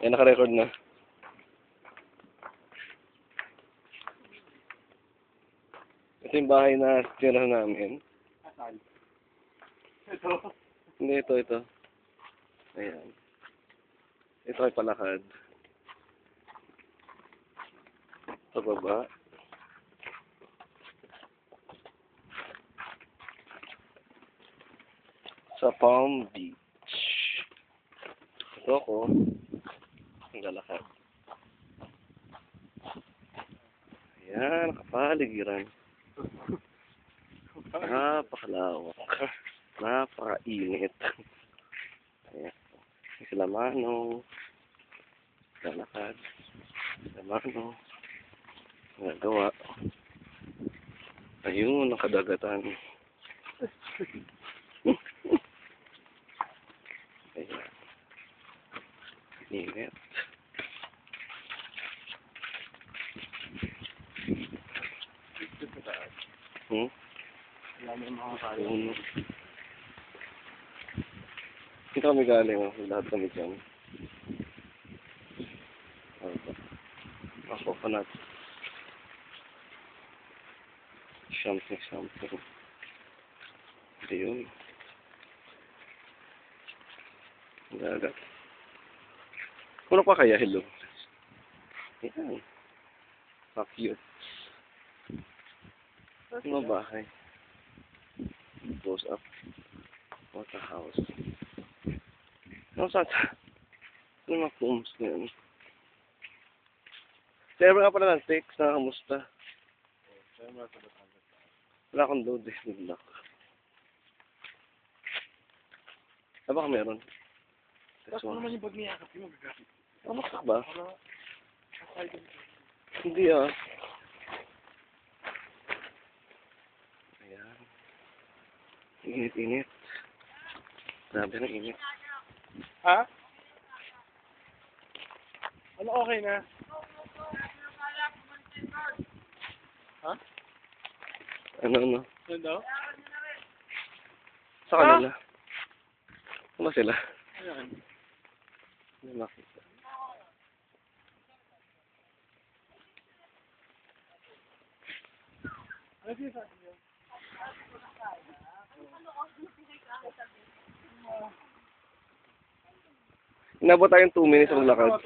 Yan, naka-record na. Ito yung bahay na tira namin. Asan? Ito? Hindi, ito. Ayan. Ito ay palakad. Sa baba. Sa Palm Beach. Ito ako. Ang lalakad. Ayan, nakapaligiran. Napakalawak. Napakainit. Ayan. Sila Manong. Lalakad. Sila Manong. Nagawa. Ayun, nakadagatan. Ayan. Init. Wala na yung mga kaya. Dito kami galing, oh. Lahat kami dyan. Ako pa natin. Something. Ito yun. Gagat. Kuno pa kaya, hello? Ayan. Cute. Ano bahay? Goes up. What a house. Ano saan? Ano mga rooms na yun? Server nga pala ng text na kamusta? Wala akong load eh. Nag-lock. Ah, baka meron. Tapos ano naman yung bag niya? Kasi magagamit. Mamaksak ba? Hindi ah. Ayan. Init. Grabe na init. Ha? Ano okay na? Ha? Ano? Ano daw? Sa kanila. Ano ba sila? Ayan. Hindi makita. Ano sinasabi niyo? Inabot tayong 2 minutes maglakad.